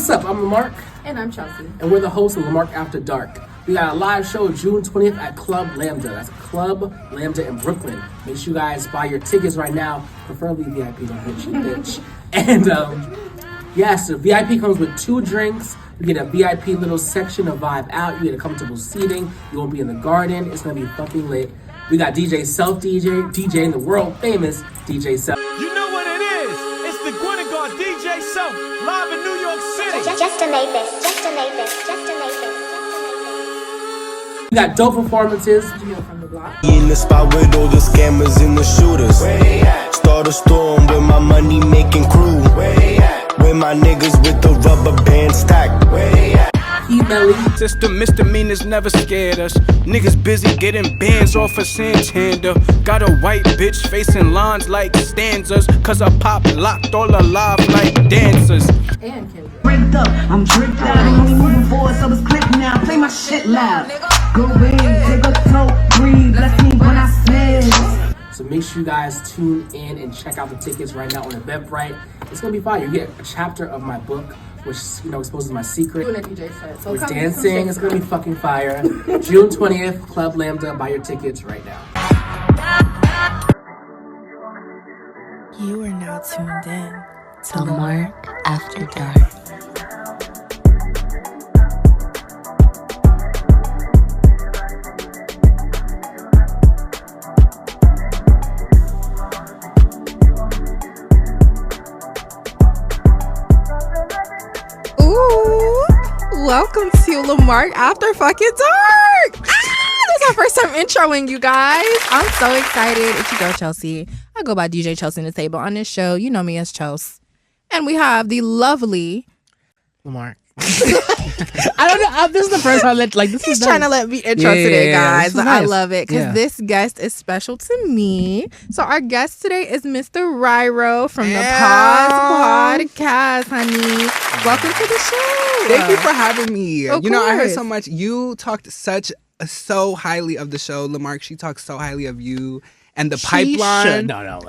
What's up? I'm Lamark. And I'm Chelsea. And we're the hosts of Lamark After Dark. We got a live show June 20th at Club Lambda. That's Club Lambda in Brooklyn. Make sure you guys buy your tickets right now. Preferably VIP, don't hit you, bitch. And, yes, the VIP comes with 2 drinks. You get a VIP little section to vibe out. You get a comfortable seating. You won't be in the garden. It's going to be fucking lit. We got DJ Self DJing the world famous DJ Self. You know what it is. It's the Guinevere DJ Self, live in New York City. Just to make this. We got dope performances. From the block. In the spot with all the scammers and the shooters. Where they at? Start a storm with my money making crew. Where they at? With my niggas with the rubber band stacked. Where they at? E-Melly. System misdemeanors never scared us. Niggas busy getting bands off of Santander. Got a white bitch facing lines like stanzas. Cause I pop locked all alive like dancers. And Kendrick. Breaked up, I'm dripped out. I'm only moving forward, so it's click now. Play my shit loud. Go in, take a tote, breathe. Bless me when I sneeze. So make sure you guys tune in and check out the tickets right now on Eventbrite. It's gonna be fire. You get a chapter of my book, which exposes my secret. Doing a DJ set. So With come dancing, it's gonna be fucking fire. June 20th, Club Lambda. Buy your tickets right now. You are now tuned in to Lamark After Dark. Welcome to Lamark After fucking Dark. This is our first time introing you guys. I'm so excited. It's your girl Chelsea. I go by DJ Chelsea in the table. On this show, you know me as Chels. And we have the lovely Lamark. I don't know. This is the first time this He's is trying to let me intro today, guys. This is I nice. love it because this guest is special to me. So our guest today is Mr. RyRo from the Pause Podcast, honey. Welcome to the show. Thank you for having me. Of I heard course. so much. You talked so highly of the show, Lamark. She talked so highly of you. And the pipeline. No.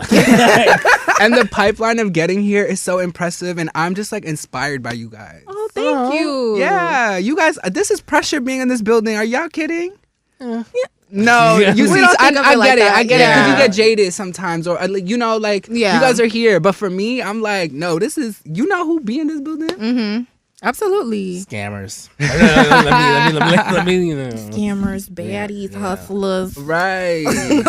And the pipeline of getting here is so impressive. And I'm just inspired by you guys. Oh, thank you. Yeah, you guys, this is pressure being in this building. Are y'all kidding? Yeah. No, Yeah. you We see, don't think of I it like get it. that. I get it because Yeah. you get jaded sometimes, or you guys are here. But for me, I'm like, no, this is who be in this building. Mm-hmm. Absolutely. Scammers. let me Scammers, baddies, hustlers. Right.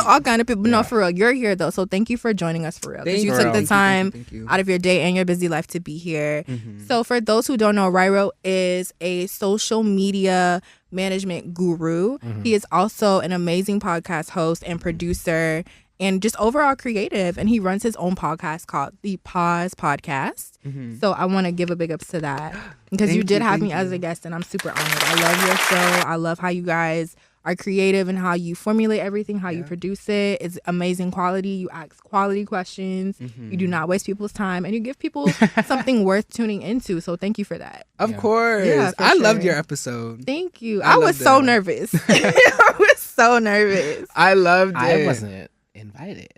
All kind of people. No, for real. You're here, though. So thank you for joining us, for real. Because Thank you you. took the Thank you, time thank you. out of your day and your busy life to be here. Mm-hmm. So for those who don't know, RyRo is a social media management guru. He is also an amazing podcast host and producer and just overall creative. And he runs his own podcast called the Pause Podcast. So I want to give a big ups to that because you did have me as a guest and I'm super honored. I love your show. I love how you guys are creative and how you formulate everything, how you produce it. It's amazing quality. You ask quality questions. You do not waste people's time and you give people something worth tuning into. So thank you for that. Of course. Yeah, for I loved sure. your episode. Thank you. I I was loved so it. nervous. I was so nervous. I loved it. I wasn't invited.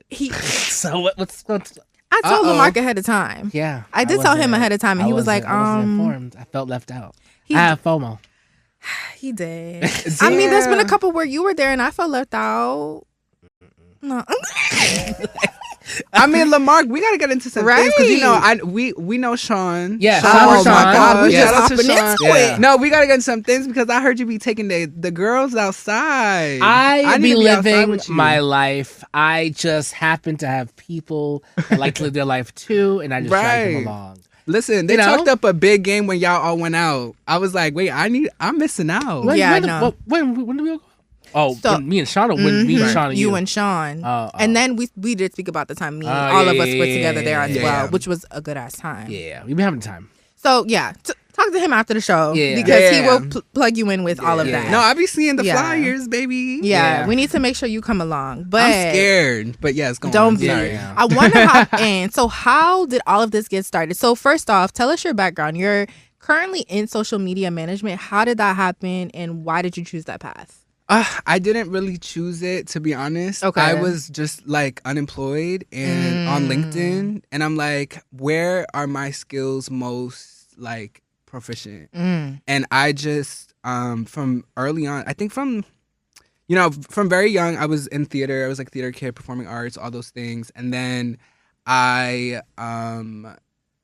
So what's I told Uh-oh. Lamark ahead of time. yeah. I did tell him ahead of time and he was like, I wasn't informed. I felt left out. He- I have FOMO. He did. I mean, there's been a couple where you were there and I felt left out. No. I mean, Lamark, we gotta get into some things because Right. we know Sean. Yeah, Sean, shout out oh Sean. my God, We shout just out to hopping Sean. into Yeah. it. No, we gotta get into some things because I heard you be taking the girls outside. I need be to be outside living with you. my life. I just happen to have people that like to live their life too, and I just drag them Right. along. Listen, they You know? talked up a big game when y'all all went out. I was like, wait, I'm missing out. Yeah, I know. When did we go? Oh, So- when me and Sean, or when me and Sean and you? You and Sean. Oh. And then we did speak about the time all yeah, of us yeah, were yeah, together there yeah, as yeah. well, which was a good ass time. Yeah, we've been having time. So yeah, talk to him after the show Yeah. because he Yeah. will plug you in with all of that. No, I be seeing the Yeah. flyers, baby. Yeah, we need to make sure you come along. But I'm scared, but yes, go don't on. be. Sorry. Yeah. I want to hop in. So how did all of this get started? So first off, tell us your background. You're currently in social media management. How did that happen and why did you choose that path? I didn't really choose it, to be honest. Okay. I was just unemployed and on LinkedIn, and I'm like, where are my skills most proficient. And I just from early on, I think from very young, I was in theater. I was like theater kid, performing arts, all those things. And then I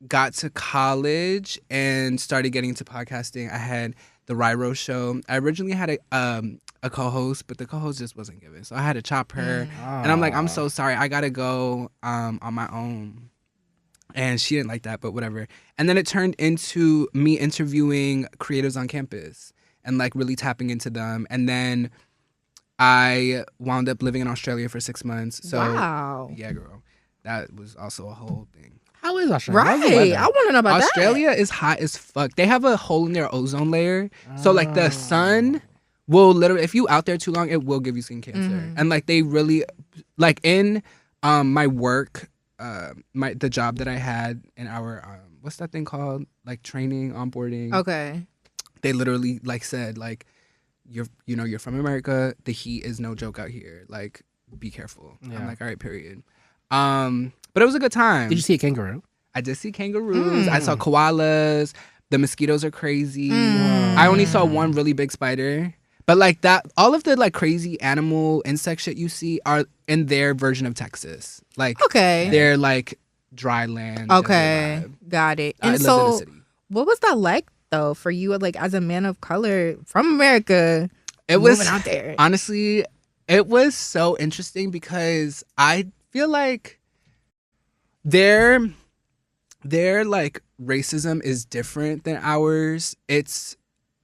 got to college and started getting into podcasting. I had the RyRo show. I originally had a co-host, but the co-host just wasn't given. So I had to chop her. And I'm like, I'm so sorry. I got to go on my own. And she didn't like that, but whatever. And then it turned into me interviewing creatives on campus and like really tapping into them. And then I wound up living in Australia for 6 months. So wow. Yeah, girl. That was also a whole thing. How is Australia? Right. I want to know about Australia is hot as fuck. They have a hole in their ozone layer. So like the sun will literally, if you out there too long, it will give you skin cancer. And like they really, like in my work, the job that I had in our, what's that thing called? Like training, onboarding. Okay. They literally like said like, you're from America. The heat is no joke out here. Like, be careful. Yeah. I'm like, all right, period. But it was a good time. Did you see a kangaroo? I did see kangaroos. I saw koalas. The mosquitoes are crazy. I only saw one really big spider. But like that, all of the like crazy animal insect shit you see are in their version of Texas. Like, they're like dry land. Okay, got it. And so, what was that like though for you, like as a man of color from America? It was moving out there. Honestly, it was so interesting because I feel like their like racism is different than ours. It's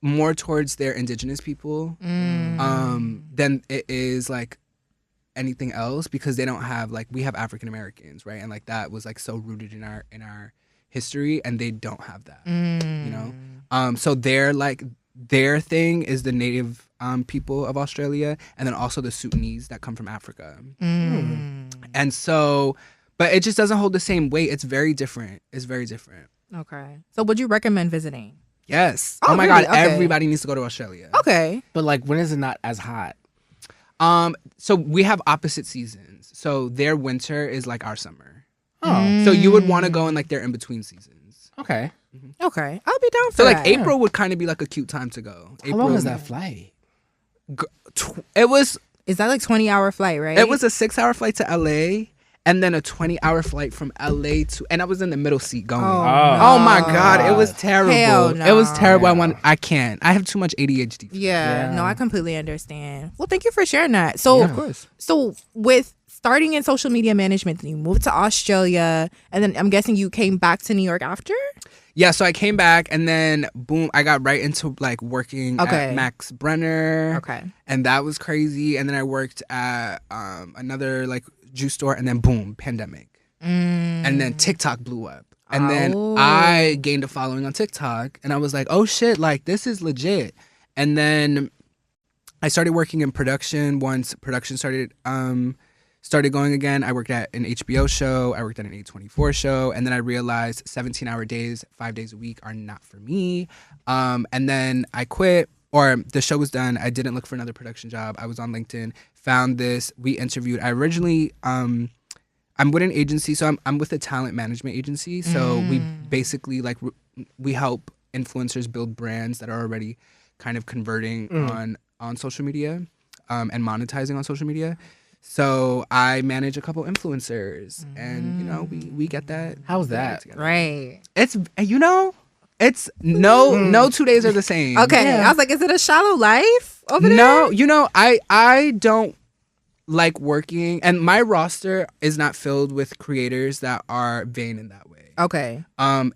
more towards their indigenous people than it is like anything else, because they don't have like, we have African Americans, right? And like that was like so rooted in our history, and they don't have that, you know? So they're like, their thing is the native people of Australia, and then also the Sudanese that come from Africa. And so, but it just doesn't hold the same weight. It's very different. It's very different. Okay. So would you recommend visiting? Yes. Oh my really? God. Okay. Everybody needs to go to Australia. Okay. But like, when is it not as hot? So we have opposite seasons. So their winter is like our summer. Oh. So you would want to go in like their in-between seasons. Okay. Okay. I'll be down for so that. like April would kind of be like a cute time to go. How long is that flight? It was... Is that like 20-hour flight, right? It was a 6-hour flight to LA, and then a 20-hour flight from LA to... And I was in the middle seat going. Oh my God. It was terrible. Hell no. It was terrible. I can't. I have too much ADHD. Yeah. No, I completely understand. Well, thank you for sharing that. So, yeah, of course. So with starting in social media management, then you moved to Australia, and then I'm guessing you came back to New York after? Yeah, so I came back, and then boom, I got right into like working at Max Brenner. Okay. And that was crazy. And then I worked at another like juice store, and then boom, pandemic. And then TikTok blew up. And then I gained a following on TikTok, and I was like, oh shit, like this is legit. And then I started working in production once production started going again. I worked at an HBO show. I worked at an A24 show. And then I realized 17-hour days, 5 days a week are not for me. And then I quit, or the show was done. I didn't look for another production job. I was on LinkedIn, found this. We interviewed. I originally, I'm with an agency. So I'm with a talent management agency. So we basically like, we help influencers build brands that are already kind of converting on social media and monetizing on social media. So I manage a couple influencers, and you know we get that. How's that? Right. It's it's no 2 days are the same. Okay. Yeah. I was like, is it a shallow life over there? No, I don't like working, and my roster is not filled with creators that are vain in that way. Okay.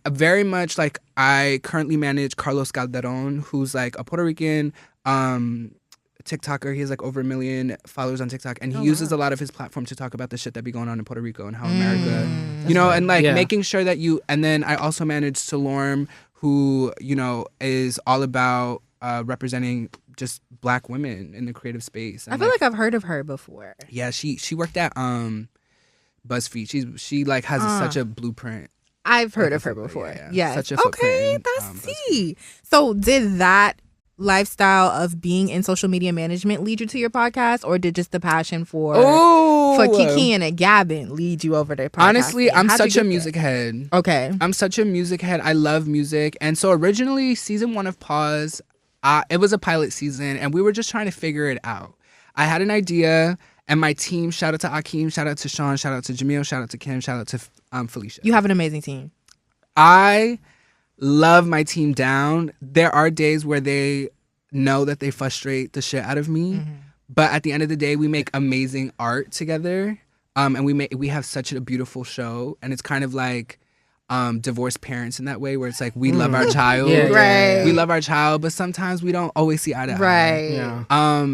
Very much like I currently manage Carlos Calderon, who's like a Puerto Rican TikToker. He has like over 1 million followers on TikTok, and he uses a lot of his platform to talk about the shit that be going on in Puerto Rico and how America, you know, and like making sure that you. And then I also manage Salorm, who is all about representing just Black women in the creative space. And I feel like I've heard of her before. Yeah, she worked at BuzzFeed. She like has such a blueprint. I've heard of her before. Yeah. Such a footprint. Okay, that's tea. So did that lifestyle of being in social media management lead you to your podcast, or did just the passion for Kiki and Gavin lead you over to podcast? Honestly, I'm such a music head. Okay. I'm such a music head. I love music. And so originally, season 1 of Pause, it was a pilot season, and we were just trying to figure it out. I had an idea, and my team, shout out to Akeem, shout out to Sean, shout out to Jamil, shout out to Kim, shout out to Felicia. You have an amazing team. I love my team down. There are days where they know that they frustrate the shit out of me, but at the end of the day, we make amazing art together, and we have such a beautiful show, and it's kind of like divorced parents in that way, where it's like we love our child, Right. we love our child, but sometimes we don't always see eye to eye. Right. Yeah.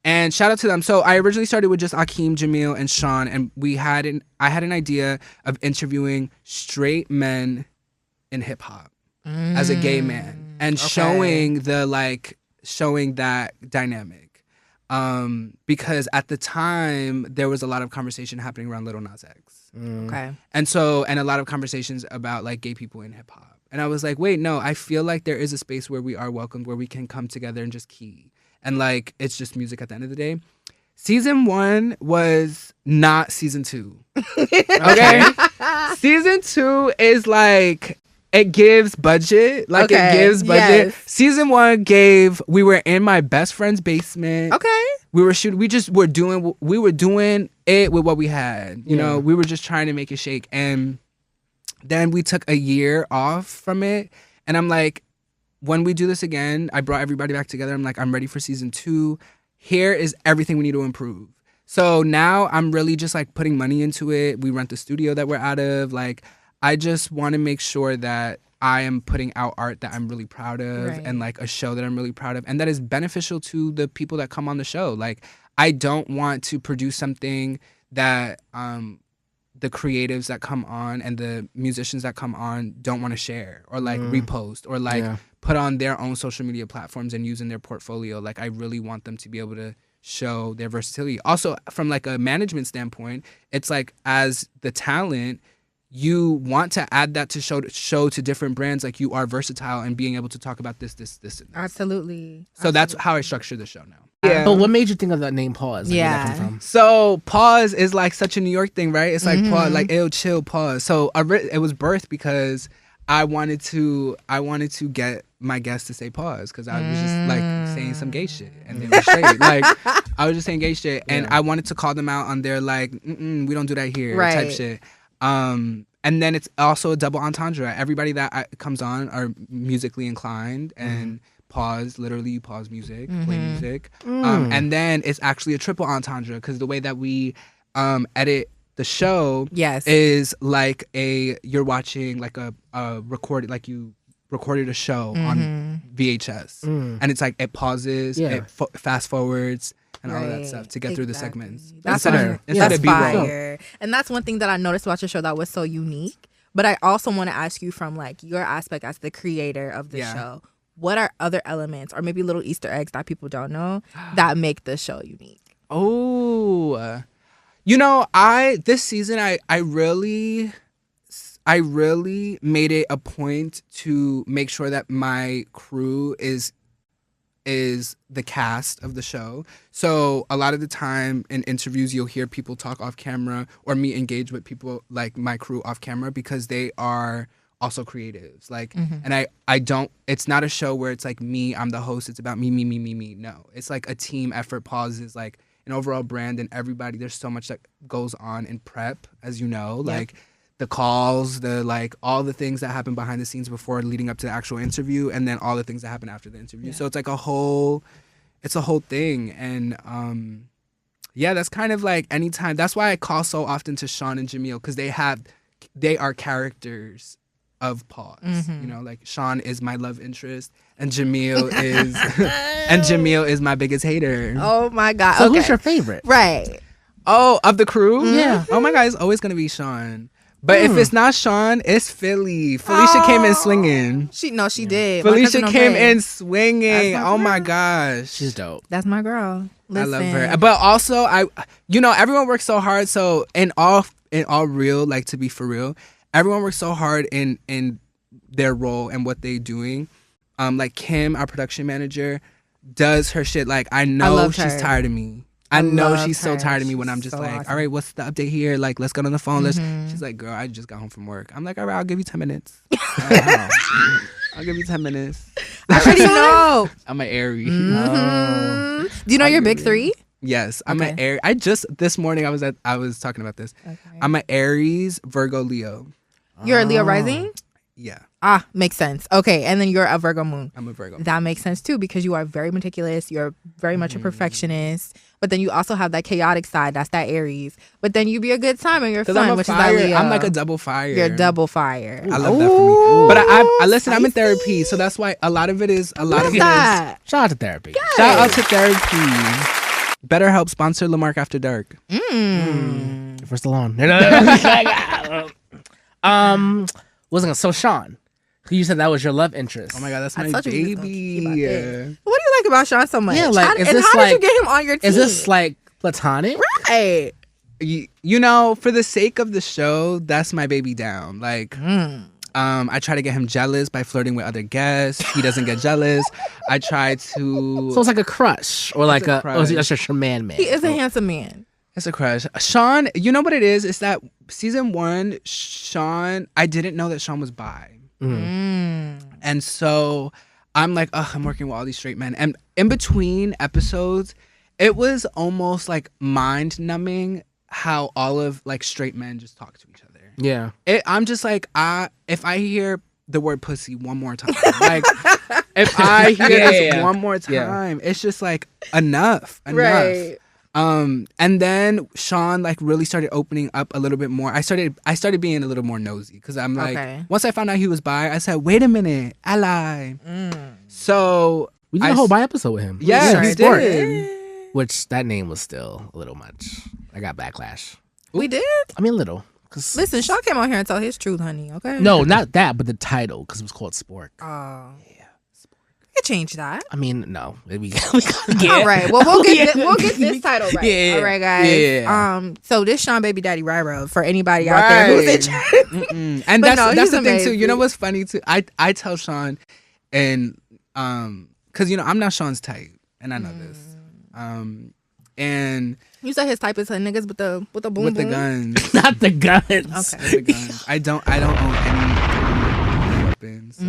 And shout out to them. So I originally started with just Akeem, Jamil, and Sean, and I had an idea of interviewing straight men in hip hop as a gay man, and showing that dynamic, because at the time there was a lot of conversation happening around Lil Nas X, Okay. and a lot of conversations about like gay people in hip hop, and I was like, wait, no, I feel like there is a space where we are welcomed, where we can come together and just key, and like it's just music at the end of the day. Season 1 was not season 2. Okay. Season 2 is like, it gives budget. Like, it gives budget. Yes. Season 1 we were in my best friend's basement. Okay. We were shooting, we were doing it with what we had. You know, we were just trying to make it shake. And then we took a year off from it. And I'm like, when we do this again, I brought everybody back together. I'm like, I'm ready for season 2. Here is everything we need to improve. So now I'm really just like putting money into it. We rent the studio that we're out of. Like, I just want to make sure that I am putting out art that I'm really proud of, and like a show that I'm really proud of, and that is beneficial to the people that come on the show. Like, I don't want to produce something that the creatives that come on and the musicians that come on don't want to share or like repost or like put on their own social media platforms and use in their portfolio. Like, I really want them to be able to show their versatility. Also, from like a management standpoint, it's like, as the talent, you want to add that to show to different brands, like, you are versatile and being able to talk about this, and this. Absolutely. So that's how I structure the show now. Yeah. But what made you think of that name Pause? Like, where that come from? So Pause is like such a New York thing, right? It's like pause, like, ew, chill, pause. So it was birthed because I wanted to get my guests to say pause, because I was just like saying some gay shit, and they were straight. Like, I was just saying gay shit, and I wanted to call them out on their like, we don't do that here type shit. And then it's also a double entendre. Everybody that comes on are musically inclined, and pause, literally you pause music, play music. And then it's actually a triple entendre, because the way that we edit the show is like you're watching like a recorded, like you recorded a show on VHS, and it's like it pauses, it fast forwards, and all of that stuff to get through the segments. That's instead of B-roll. fire. And that's one thing that I noticed about your show that was so unique. But I also want to ask you, from like your aspect as the creator of the show, what are other elements or maybe little Easter eggs that people don't know that make the show unique? Oh, you know, this season I really made it a point to make sure that my crew is the cast of the show. So a lot of the time in interviews, you'll hear people talk off camera, or me engage with people like my crew off camera, because they are also creatives. Like, and I don't, it's not a show where it's like me, I'm the host, it's about me. No, it's like a team effort. Pause is like an overall brand, and everybody, there's so much that goes on in prep, as you know, like the calls, the like all the things that happen behind the scenes before leading up to the actual interview, and then all the things that happen after the interview. So it's like a whole thing. And that's kind of like anytime. That's why I call so often to Sean and Jamil, because they are characters of Pause. You know, like Sean is my love interest, and Jamil is my biggest hater. Oh my God. So who's your favorite? Right. Oh, of the crew? Yeah. Oh my God, it's always gonna be Sean. But if it's not Sean, it's Philly. Felicia came in swinging. She did. Felicia came in swinging. Oh my gosh. She's dope. That's my girl. Listen. I love her. But also, everyone works so hard. So in all real, like, to be for real, everyone works so hard in their role and what they're doing. like Kim, our production manager, does her shit. Like I know love she's her. tired of me. I know love she's so her. tired of me when She's I'm just so like, awesome. all right, what's the update here? Like, let's get on the phone. She's like, girl, I just got home from work. I'm like, all right, I'll give you 10 minutes. I'll give you 10 minutes. I already know. I'm an Aries. Do you know your big three? Yes, I'm an Aries. This morning I was talking about this. Okay. I'm an Aries, Virgo, Leo. You're a Leo rising? Yeah, Makes sense. Okay, and then you're a Virgo moon. I'm a Virgo. That makes sense too because you are very meticulous. You're very much a perfectionist, but then you also have that chaotic side. That's that Aries. But then you be a good time and you're fun, I'm a which fire. is that Leo. I'm like a double fire. You're double fire. I love that for me. But I listen. I'm in spicy. therapy, so that's why a lot of it is. What's that? Shout out to therapy. Shout out to therapy. BetterHelp sponsor Lamark After Dark. If we're still on. So Sean, you said that was your love interest. Oh my god, that's my told you he was gonna baby. keep it. What do you like about Sean so much? Yeah, like, is and this how like- did you get him on your team? Is this like platonic? right? You know, for the sake of the show, that's my baby down. Like, I try to get him jealous by flirting with other guests. He doesn't get jealous. I try to. So it's like a crush or like a or is he crush. just your man? He is a handsome man. It's a crush. Sean, you know what it is? It's that season 1, Sean, I didn't know that Sean was bi. And so I'm like, I'm working with all these straight men. And in between episodes, it was almost like mind numbing how all of like straight men just talk to each other. Yeah. I'm just like, if I hear the word pussy one more time, like if I hear this one more time, it's just like enough. Right. And then Sean like really started opening up a little bit more. I started being a little more nosy because I'm like, once I found out he was bi, I said, wait a minute, ally. So We did a whole bi episode with him. yeah, we Sport. did. Which that name was still a little much. I got backlash. We did. I mean, a little. 'Cause- Listen, Sean came on here and told his truth, honey. Okay. No, not that, but the title because it was called Sport. We could change that. I mean, no. All right. Well, we'll get this title right. Yeah. All right, guys. Yeah. So this Sean baby daddy RyRo for anybody out there who's interested. And But that's no, that's he's the thing too. You amazing. know what's funny too? I tell Sean, and because you know I'm not Sean's type, and I know this. And You said his type is niggas with the boom with the boom? guns, Not the guns. Okay. with the guns. I don't own any weapons, so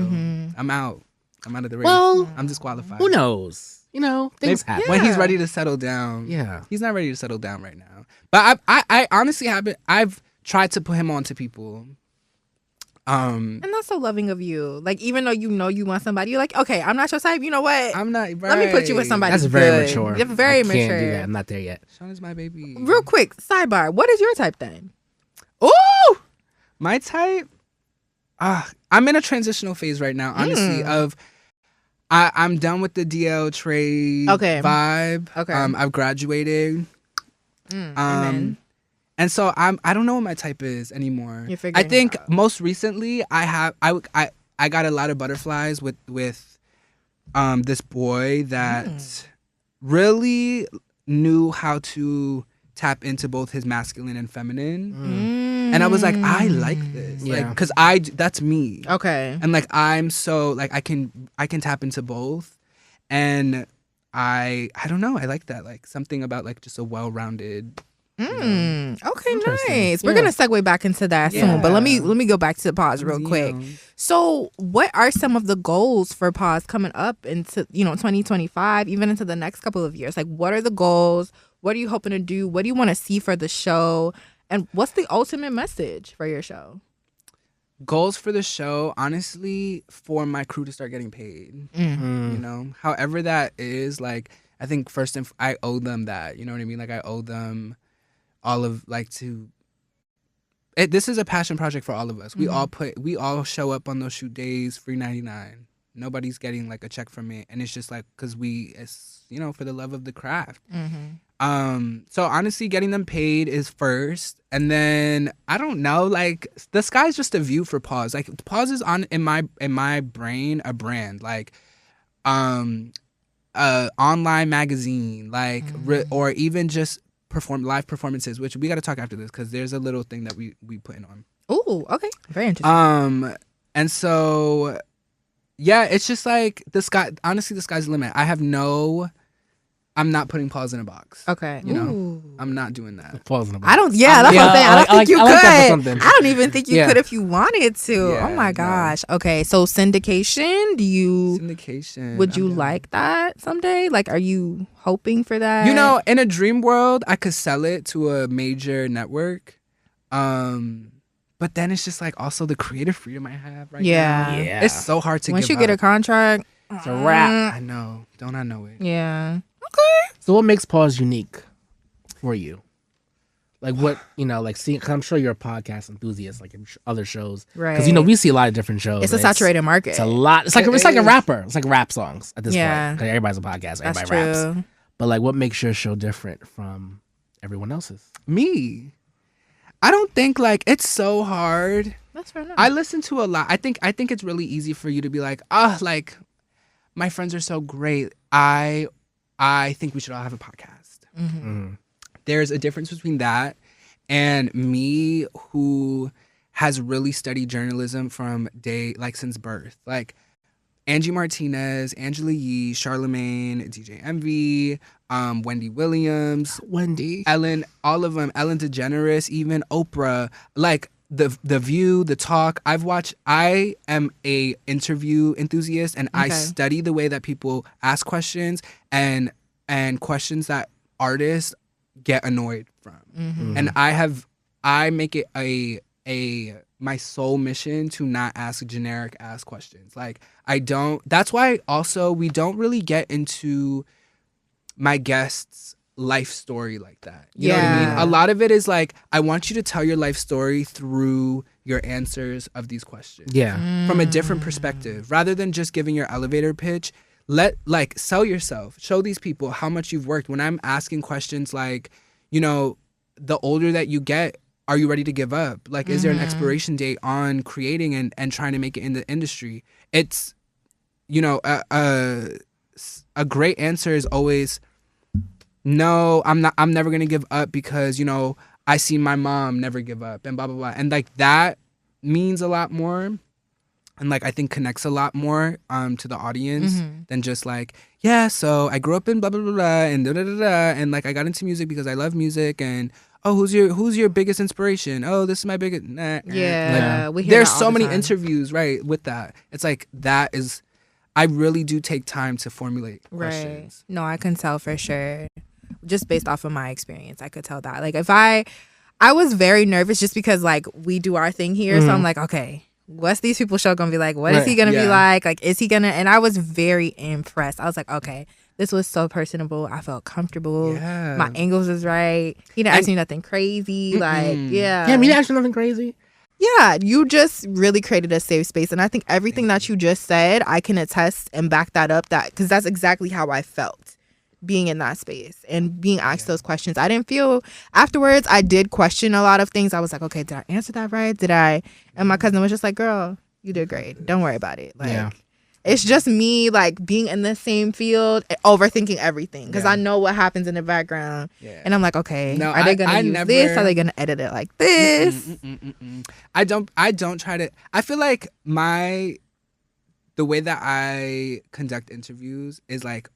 I'm out. I'm out of the race. Well, I'm disqualified. Who knows? You know, things Maybe happen. when he's ready to settle down. Yeah. He's not ready to settle down right now. But I honestly haven't. I've tried to put him on to people. And that's so loving of you. Like, even though you know you want somebody, you're like, okay, I'm not your type. You know what? I'm not. Let me put you with somebody. That's very good. mature. You're very I can't mature. do that. I'm not there yet. Sean is my baby. Real quick, sidebar. What is your type then? Ooh, my type. I'm in a transitional phase right now. Honestly, of I'm done with the DL trade vibe. Okay. I've graduated. Amen. And so I don't know what my type is anymore. You're I figuring it think out. most recently I got a lot of butterflies with this boy that really knew how to tap into both his masculine and feminine. And I was like, I like this. Yeah. Like, cause that's me. Okay. And like, I'm so like, I can tap into both. And I don't know. I like that. Like something about like just a well-rounded. Okay, nice. We're gonna segue back into that soon, but let me go back to the pause real quick. So, what are some of the goals for pause coming up into 2025, even into the next couple of years? Like, what are the goals? What are you hoping to do? What do you want to see for the show? And what's the ultimate message for your show? Goals for the show, honestly, for my crew to start getting paid. You know, however that is, like, I think first I owe them that. You know what I mean? Like, I owe them all of like this is a passion project for all of us. We all show up on those shoot days, free 99. Nobody's getting like a check from it, and it's just like because it's for the love of the craft. So honestly, getting them paid is first, and then I don't know, like the sky's just a view for pause. Like pause is in my brain a brand, like online magazine, like or even just live performances, which we got to talk after this because there's a little thing that we put in on. Oh, okay, very interesting. And so yeah, it's just like the sky. Honestly, the sky's the limit. I'm not putting Paws in a box. Okay. You know, I'm not doing that. Paws in a box. I don't. Yeah, that's what I'm saying. I don't think you could. that for something. I don't even think you could if you wanted to. Yeah, oh my gosh. Okay, so syndication. Syndication. Would you like that someday? Like, are you hoping for that? You know, in a dream world, I could sell it to a major network. But then it's just like also the creative freedom I have right now. Yeah. It's so hard to once give you get a up. contract, It's a wrap. I know. Don't I know it? Yeah. So what makes Paws unique for you? Like what, like seeing, cause I'm sure you're a podcast enthusiast, like in other shows. Right. Cause we see a lot of different shows. It's a saturated market. It's a lot. It's like a rapper. It's like rap songs at this Yeah. point. Cause everybody's a podcast. That's Everybody true. raps. But like what makes your show different from everyone else's? Me. I don't think like it's so hard. That's fair enough. I listen to a lot. I think it's really easy for you to be like, like my friends are so great. I think we should all have a podcast. Mm-hmm. There's a difference between that and me who has really studied journalism from since birth. Like Angie Martinez, Angela Yee, Charlemagne, DJ Envy, Wendy Williams, Ellen, all of them, Ellen DeGeneres, even Oprah, like the View, The Talk. I am a interview enthusiast and I study the way that people ask questions and questions that artists get annoyed from. Mm-hmm. And I make it a my sole mission to not ask generic ass questions. Like that's why also we don't really get into my guests' life story like that. You know what I mean? A lot of it is like, I want you to tell your life story through your answers of these questions. Yeah. From a different perspective. Rather than just giving your elevator pitch, sell yourself. Show these people how much you've worked. When I'm asking questions like, the older that you get, are you ready to give up? Like, is there an expiration date on creating and trying to make it in the industry? It's, a great answer is always, no, I'm never going to give up because, I see my mom never give up and blah, blah, blah. And like that means a lot more. And like, I think connects a lot more to the audience than just like, yeah, so I grew up in blah, blah, blah, blah, and da, da, da, da, and like, I got into music because I love music and, oh, who's your biggest inspiration? Oh, this is my biggest, Yeah. Like, we hear there's that all so the many time. interviews, right, with that. It's like, I really do take time to formulate questions. Right. No, I can tell for sure. Just based off of my experience, I could tell that. Like if I was very nervous just because like we do our thing here. So I'm like, okay, what's these people's show gonna be like? What is he gonna be like? Like, is he gonna? And I was very impressed. I was like, okay, this was so personable. I felt comfortable. Yeah. My angles was right. He didn't ask me nothing crazy. Like, yeah. Yeah, me didn't ask you nothing crazy. Yeah, you just really created a safe space. And I think everything that you just said, I can attest and back that up, because that's exactly how I felt being in that space and being asked those questions. I didn't feel, afterwards, I did question a lot of things. I was like, okay, did I answer that right? Did I? And my cousin was just like, girl, you did great. Don't worry about it. Like, it's just me like being in the same field, overthinking everything because I know what happens in the background. Yeah. And I'm like, okay, are they gonna use this? Are they gonna edit it like this? I don't try to. I feel like the way that I conduct interviews is like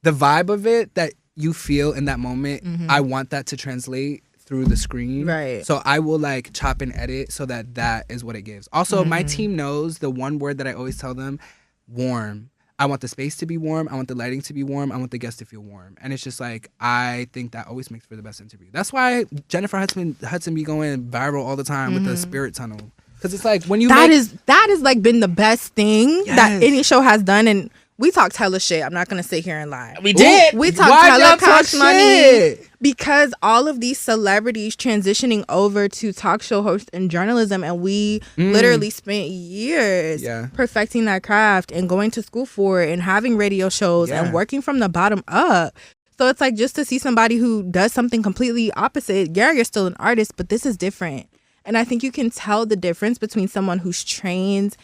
the vibe of it that you feel in that moment. I want that to translate through the screen. Right. So I will like chop and edit so that is what it gives. Also, my team knows the one word that I always tell them: warm. I want the space to be warm. I want the lighting to be warm. I want the guests to feel warm. And it's just like, I think that always makes for the best interview. That's why Jennifer Hudson be going viral all the time with the spirit tunnel. Because it's like when you that is like been the best thing that any show has done. And we talked hella shit. I'm not going to sit here and lie. We did. We talked hella couch money. Because all of these celebrities transitioning over to talk show hosts and journalism, and we literally spent years perfecting that craft and going to school for it and having radio shows and working from the bottom up. So it's like just to see somebody who does something completely opposite. Yeah, you're still an artist, but this is different. And I think you can tell the difference between someone who's trained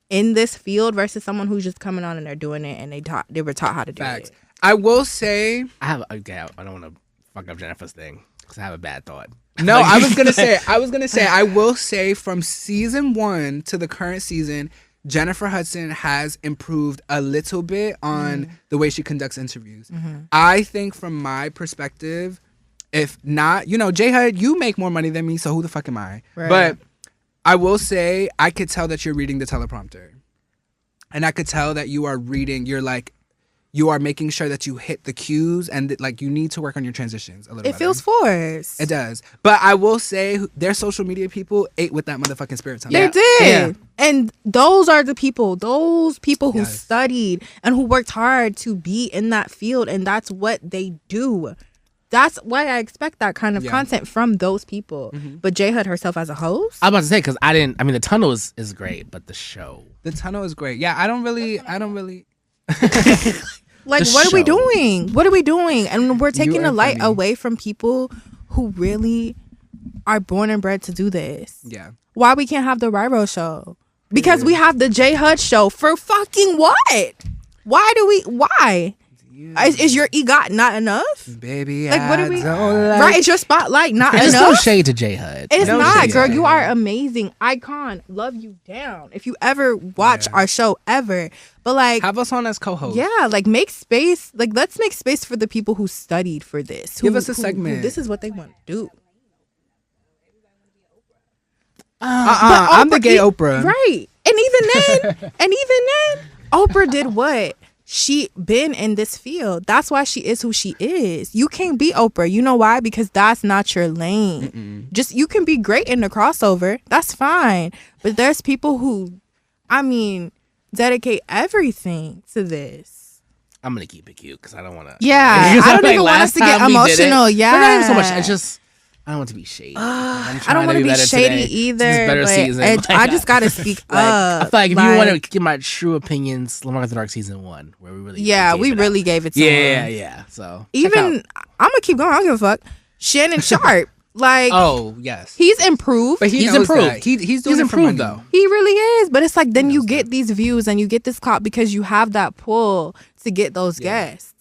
in this field versus someone who's just coming on and they're doing it and they were taught how to do it. I will say, I don't want to fuck up Jennifer's thing because I have a bad thought. No, I was gonna say, I will say from season 1 to the current season, Jennifer Hudson has improved a little bit on the way she conducts interviews. Mm-hmm. I think from my perspective, if not, J Hud, you make more money than me, so who the fuck am I? Right. But I will say, I could tell that you're reading the teleprompter. And I could tell that you are reading, you are making sure that you hit the cues and that, like, you need to work on your transitions a little It better. feels forced. It does. But I will say their social media people ate with that motherfucking spirit time. They did. Yeah. And those are the people, who Yes. studied and who worked hard to be in that field. And that's what they do. That's why I expect that kind of content from those people. But J Hud herself as a host? I was about to say, because the tunnel is great, but the show. The tunnel is great. Yeah, I don't really. Like, The what are we show. doing? What are we doing? And we're taking You the are light funny. away from people who really are born and bred to do this. Yeah. Why we can't have the RyRo show? Because we have the J Hud show for fucking what? Why? Is your EGOT not enough? Baby, Like, what I are we? don't like- Right? Is your spotlight not There's no enough? shade to J Hud. It's No not, shade. girl. You are amazing. Icon. Love you down. If you ever watch our show ever. But like, Have us on as co-host. yeah, like make space. Like, let's make space for the people who studied for this. Give us a segment. This is what they want to do. I'm the gay Oprah. Right. And even then, Oprah did what? She been in this field. That's why she is who she is. You can't be Oprah. You know why? Because that's not your lane. Just, you can be great in the crossover. That's fine. But there's people who, dedicate everything to this. I'm gonna keep it cute because I don't want to. Yeah, I don't even want us to get emotional. Yeah, but not even so much. It's just I don't want to be shady. I don't want to be shady either. This is better but season. I just gotta speak I up. feel like if you want to get my true opinions, Lamark After Dark season 1, where we really gave it to him. yeah. So Even I'm gonna keep going. I don't give a fuck. Shannon Sharp, like, Oh yes. he's improved. But he's knows improved. that. He's doing He's it for improved money. though. He really is. But it's like, then you get these views and you get this clout because you have that pull to get those guests.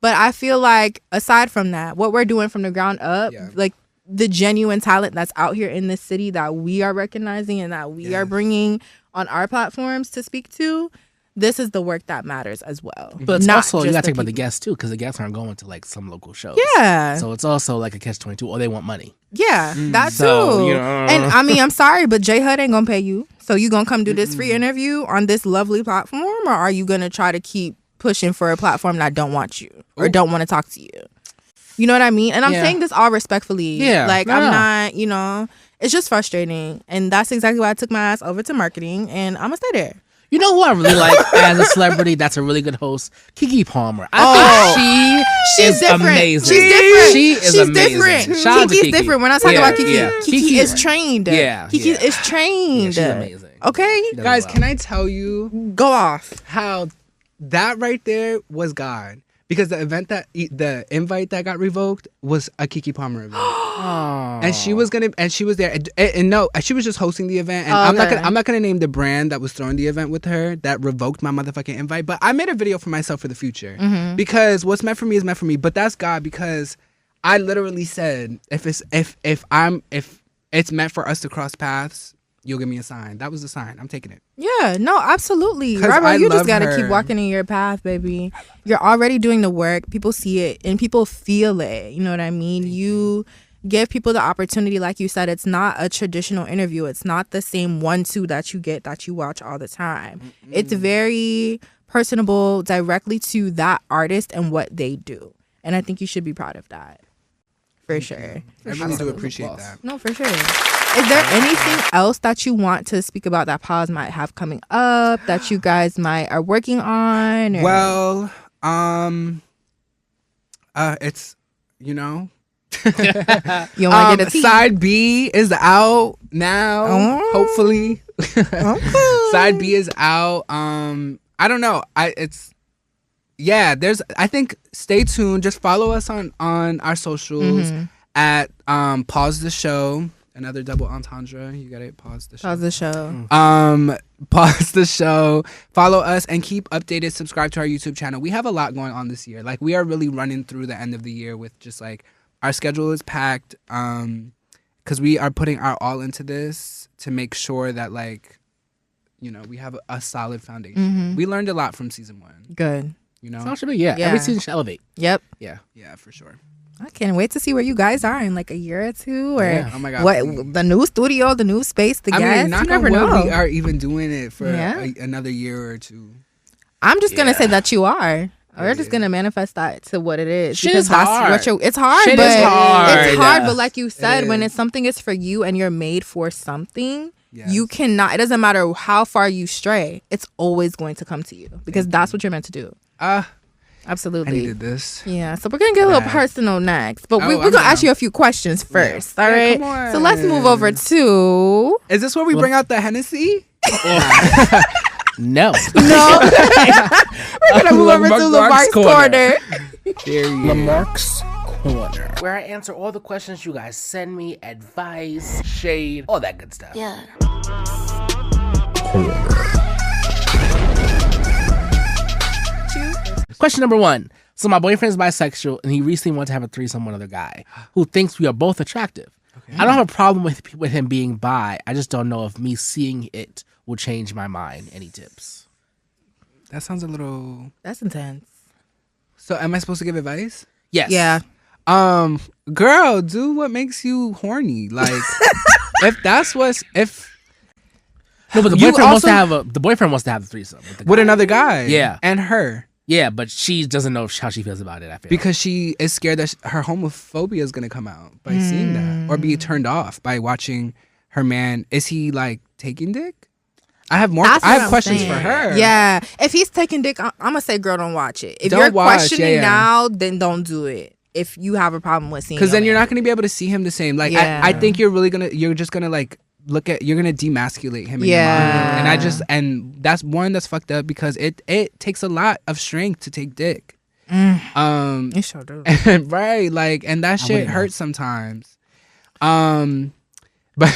But I feel like, aside from that, what we're doing from the ground up, like the genuine talent that's out here in this city that we are recognizing and that we are bringing on our platforms to speak to, this is the work that matters as well. But it's Not also, you just gotta think the about the people. guests too, because the guests aren't going to like some local shows. Yeah. So it's also like a catch-22, or they want money. Yeah, that So, too. you know. And I'm sorry, but J Hud ain't gonna pay you. So you gonna come do this free interview on this lovely platform, or are you gonna try to keep pushing for a platform that don't want you or don't want to talk to you? You know what I mean? And I'm saying this all respectfully. Yeah. Like, No, I'm no. not, it's just frustrating. And that's exactly why I took my ass over to marketing, and I'm gonna stay there. You know who I really like as a celebrity that's a really good host? Keke Palmer. I think She's is different. amazing. She's different. She is She's amazing. different. Shout out to Kiki's Keke. different. We're not talking about Kiki. Yeah. Kiki is trained. Yeah, Kiki yeah. is trained. Yeah, she's amazing. Okay? She does Guys, well. can I tell you Go off. how that right there was God? Because the invite that got revoked was a Keke Palmer event. And she was there, and no, she was just hosting the event. And I'm not gonna name the brand that was throwing the event with her that revoked my motherfucking invite. But I made a video for myself for the future because what's meant for me is meant for me. But that's God, because I literally said if it's meant for us to cross paths, you'll give me a sign. That was the sign. I'm taking it. Yeah, no, absolutely. 'Cause RyRo, I you just love gotta her. keep walking in your path, baby. You're already doing the work. People see it and people feel it. You know what I mean? You give people the opportunity, like you said. It's not a traditional interview. It's not the same 1-2 that you watch all the time. It's very personable, directly to that artist and what they do. And I think you should be proud of that. For sure. I really do appreciate that. No, for sure. Is there anything else that you want to speak about that Pause might have coming up, that you guys are working on? Or? Well, it's You want to get a tea? Side B is out now. Oh. Hopefully, Okay. Side B is out. I don't know. I think stay tuned. Just follow us on our socials at Pause the Show. Another double entendre. You got it. Pause the show. Pause the show. Pause the show. Follow us and keep updated. Subscribe to our YouTube channel. We have a lot going on this year. Like, we are really running through the end of the year with just like our schedule is packed. Because we are putting our all into this to make sure that like we have a solid foundation. We learned a lot from season 1. Good. You know, So it should be, every season should elevate. Yep. Yeah. yeah, for sure. I can't wait to see where you guys are in like a year or two, or Yeah. Oh my God, what please. the new studio, the new space, the guests. You knock never on wood, know. we are even doing it for Yeah. another year or two. I'm just gonna say that you are. We're Yeah. just gonna manifest that to what it is. Shit because is that's hard. what it's hard. Shit but is hard. It's hard, Yeah. but like you said, when is. it's something is for you and you're made for something, Yes. you cannot. It doesn't matter how far you stray. It's always going to come to you because that's what you're meant to do. I Absolutely. needed this. Yeah, so we're gonna get a little Nah. personal next, but Oh, we're I'm gonna ask down. you a few questions first. All Yeah, right. come So let's move over on. to Is this where we bring out the Hennessy? No. no. We're gonna move over to Lamark's Lamark's corner. Lamark's Corner, where I answer all the questions you guys send me, advice, shade, all that good stuff. Yeah. Question number 1. So my boyfriend's bisexual, and he recently wanted to have a threesome with another guy who thinks we are both attractive. I don't have a problem with him being bi. I just don't know if me seeing it will change my mind. Any tips? That sounds a little. That's intense. So am I supposed to give advice? Yes. Yeah. Girl, do what makes you horny. Like, if that's what's No, but the You boyfriend wants to also- have the boyfriend wants to have the threesome with the guy. with another guy, Yeah. and her. Yeah, but she doesn't know how she feels about it. I feel Because she is scared that her homophobia is going to come out by seeing that or be turned off by watching her man. Is he like taking dick? I have more. That's I what have I'm questions saying. for her. Yeah. If he's taking dick, I'm gonna say, girl, don't watch it. If Don't you're watch, questioning yeah. now, then don't do it. If you have a problem with seeing, Because then your you're man. not going to be able to see him the same. Like, Yeah. I think you're just going to like you're going to demasculate him. Yeah. In your mind. And that's one that's fucked up because it takes a lot of strength to take dick. It sure do. Right. Like, and that shit wouldn't know. hurts sometimes. But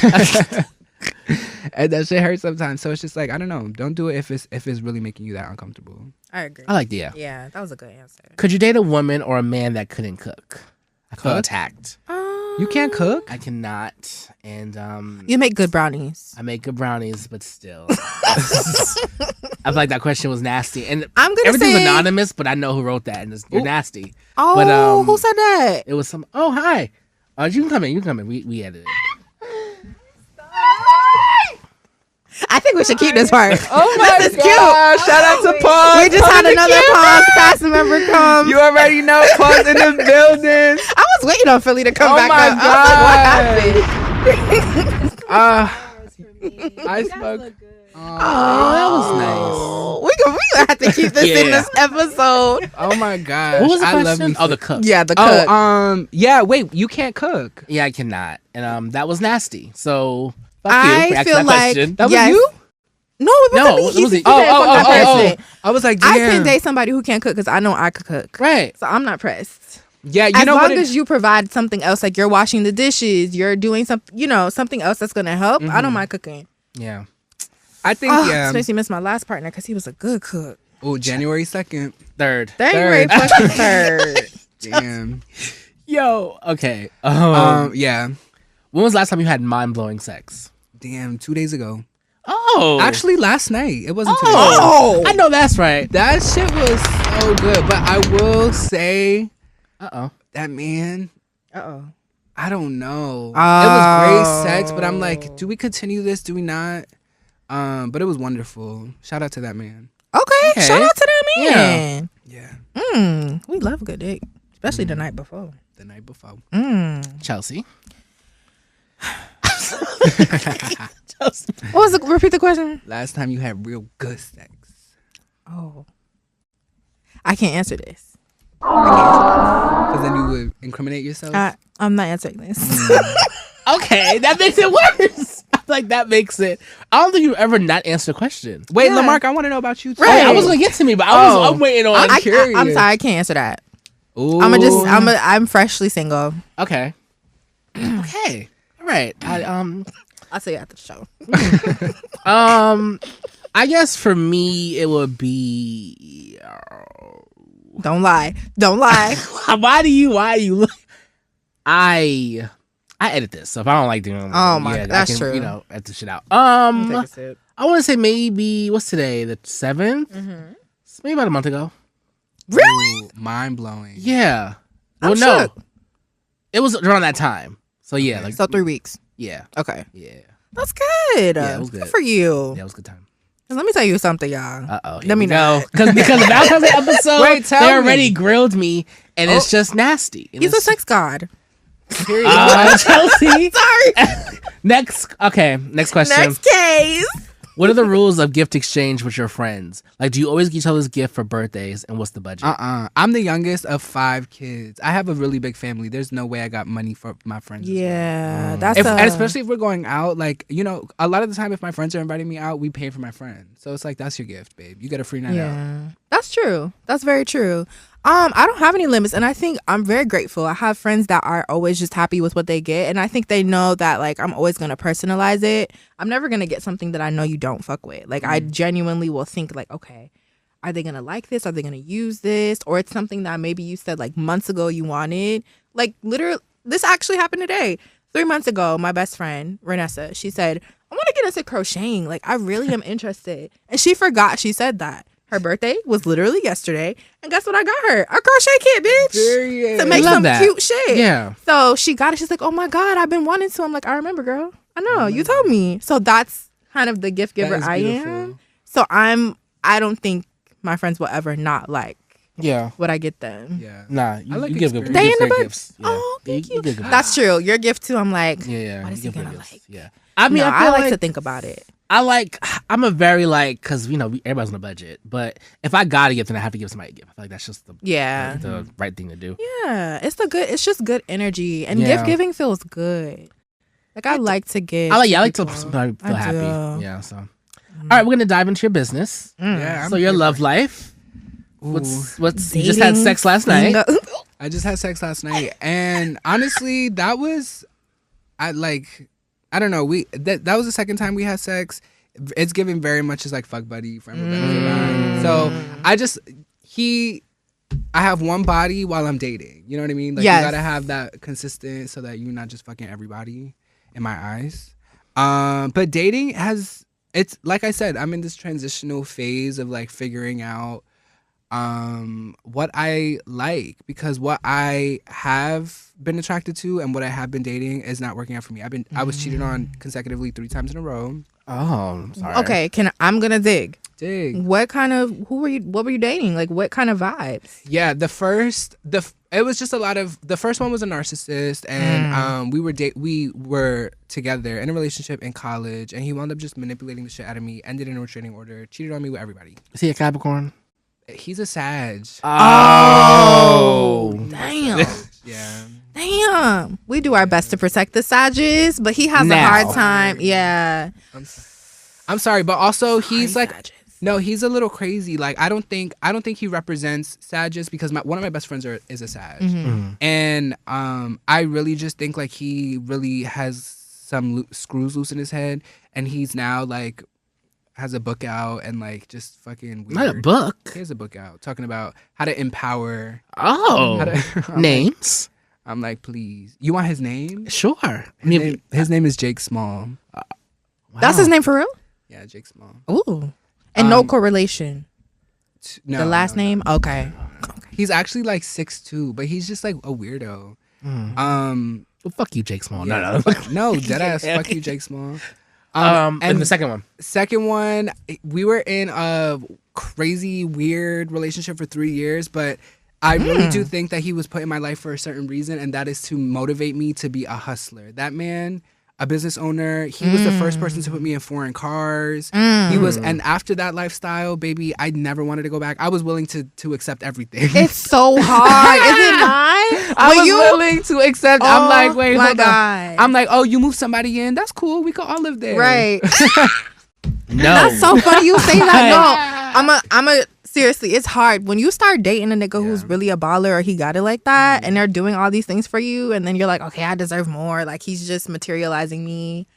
and that shit hurts sometimes. So it's just like, I don't know. Don't do it if it's really making you that uncomfortable. I agree. I like the Yeah, that was a good answer. Could you date a woman or a man that couldn't cook? I feel Cook? attacked. You can't cook? I cannot, and You make good brownies. I make good brownies, but still, I feel like that question was nasty. And I'm gonna everything's say anonymous, but I know who wrote that, and you're nasty. Oh, But, who said that? It was some. Oh, hi. You can come in. You can come in. We edited it. I think we should keep this part. Oh my This is God. Shout out to Paul. We just had another pause cast member come. You already know Paul's in the building. I was waiting on Philly to come Oh back my up. I was like, what happened? I spoke. Oh, that was nice. We gonna have to keep this in Yeah. this episode. Oh my gosh. What was the I love question? me Oh, the cook. Yeah, the cook. Yeah, wait, you can't cook. Yeah, I cannot, and that was nasty. So fuck you for I asking feel that like question. That was yes. you? No, it wasn't No, me. it He wasn't- said oh, fuck that person. I was like, I damn. can date somebody who can't cook because I know I could cook. Right. So I'm not pressed. Yeah, you As know long what? as you provide something else, like you're washing the dishes, you're doing something else that's gonna help. I don't mind cooking. Yeah. I think, This makes me miss my last partner because he was a good cook. Oh, January 2nd. Third. January Third. fucking third. Damn. Yo. Okay. Yeah. When was the last time you had mind blowing sex? Damn, 2 days ago. Oh. Actually, last night. It wasn't today. Oh, I know that's right. That shit was so good. But I will say Uh-oh. that, man, oh. I don't know. It was great sex, but I'm like, do we continue this? Do we not? But it was wonderful. Shout out to that man. Okay, shout out to that man. Yeah. We love a good dick, especially the night before. The night before. Chelsea. What was repeat the question? Last time you had real good sex. Oh, I can't answer this. Because then you would incriminate yourself. I'm not answering this. Okay, that makes it worse. I feel like that makes it. I don't think you ever not answered a question. Wait, Yeah. Lamarck, I want to know about you too. Right. I was gonna get to me, but Oh. I'm waiting on. I'm curious. sorry, I can't answer that. Ooh. I'm freshly single. Okay. Okay. All right. I'll see you after the show. I guess for me it would be. Don't lie. Don't lie. Why do you look? I edit this, so if I don't like doing, Oh my- I that's can, true. You know, edit the shit out. Take a sip. I want to say maybe, what's today? The 7th? Maybe about a month ago. Really? Ooh, mind blowing. Yeah. I'm Well, no. shook. It was around that time. So yeah. Like, So 3 weeks. yeah. Okay. Yeah. That's good. Yeah, it was good. for you. Yeah, it was a good time. Let me tell you something, y'all. Uh-oh. Let me know. Because the Valentine's Day episode, Wait, tell they me. already grilled me, and it's just nasty. And He's a it's- sex god. Chelsea. Sorry. Next question. Next case. What are the rules of gift exchange with your friends? Like, do you always get each other's gift for birthdays, and what's the budget? I'm the youngest of 5 kids. I have a really big family. There's no way I got money for my friends. Yeah, that's And especially if we're going out, like, you know, a lot of the time if my friends are inviting me out, we pay for my friend. So it's like, that's your gift, babe. You get a free night out. That's true. That's very true. I don't have any limits, and I think I'm very grateful. I have friends that are always just happy with what they get, and I think they know that, like, I'm always gonna personalize it. I'm never gonna get something that I know you don't fuck with. Like, I genuinely will think, like, okay, are they gonna like this? Are they gonna use this? Or it's something that maybe you said like months ago you wanted. Like, literally, this actually happened today. 3 months ago, my best friend Renessa, she said, I want to get into crocheting. Like, I really am interested, and she forgot she said that. Her birthday was literally yesterday, and guess what I got her? A crochet kit, bitch. Period. To make Love some that. cute shit. Yeah. So she got it. She's like, oh my God, I've been wanting to. I'm like, I remember, girl. I know. You told me. So that's kind of the gift giver is I beautiful. am. So I don't think my friends will ever not like Yeah. what I get them. Yeah. Nah, you, I like you give good, experience. you They give in the great bud- gifts. Yeah. Oh, thank you. give good That's true. Your gift too. I'm like, Yeah. what you is he give good gonna gifts. like? Yeah. I mean, No, I feel like to think about it. I'm a very like, because, you know, everybody's on a budget. But if I got a gift, then I have to give somebody a gift. I feel like that's just the right thing to do. Yeah, it's just good energy, and Yeah. gift giving feels good. Like, I like to give. I like to people. somebody feel I happy. do. Yeah. So, all right, we're gonna dive into your business. Yeah. So your love life. What's you just had Dating, sex last night? single- I just had sex last night, and honestly, that was, I don't know. That was the second time we had sex. It's given very much as like fuck buddy, friend with benefit vibe. So I have one body while I'm dating. You know what I mean? Like, Yes. you gotta have that consistent so that you're not just fucking everybody. In my eyes, but dating it's like I said, I'm in this transitional phase of like figuring out what I like, because what I have been attracted to and what I have been dating is not working out for me. I was cheated on consecutively 3 times in a row. Oh, I'm sorry. Okay, I'm gonna dig. Dig. What were you dating? Like, what kind of vibes? Yeah, it was just a lot of, the first one was a narcissist, and we were together in a relationship in college, and he wound up just manipulating the shit out of me, ended in a restraining order, cheated on me with everybody. Is he a Capricorn? He's a Sag. Oh, Damn. Yeah. Damn. We do our best to protect the Sages, but he has a Now. hard time. Yeah. I'm sorry, but also he's Sorry, like, Sages. no, he's a little crazy. Like, I don't think he represents Sages, because one of my best friends is a Sag, and I really just think like he really has some screws loose in his head, and he's now like has a book out and like just fucking weird. not a book. He has a book out talking about how to empower. Oh, I'm names? I'm like, please, you want his name? Sure. I mean, His name is Jake Small. That's his name for real? Yeah, Jake Small. Ooh. And no correlation. No, The last no, no. name? Okay. He's actually like 6'2", but he's just like a weirdo. well, fuck you, Jake Small. Yeah, No. no, deadass. Fuck you, Jake Small. And the second one. Second one, we were in a crazy, weird relationship for 3 years, but I really do think that he was put in my life for a certain reason, and that is to motivate me to be a hustler. That man, a business owner, he was the first person to put me in foreign cars. He was, and after that lifestyle, baby, I never wanted to go back. I was willing to accept everything. It's so hard, is it not? I was willing to accept. I'm like, wait, my hold on. God. I'm like, oh, you moved somebody in? That's cool. We could all live there. Right. No. That's so funny you say that. No, I'm a seriously, it's hard when you start dating a nigga who's really a baller or he got it like that, and they're doing all these things for you, and then you're like, okay, I deserve more. Like, he's just materializing me,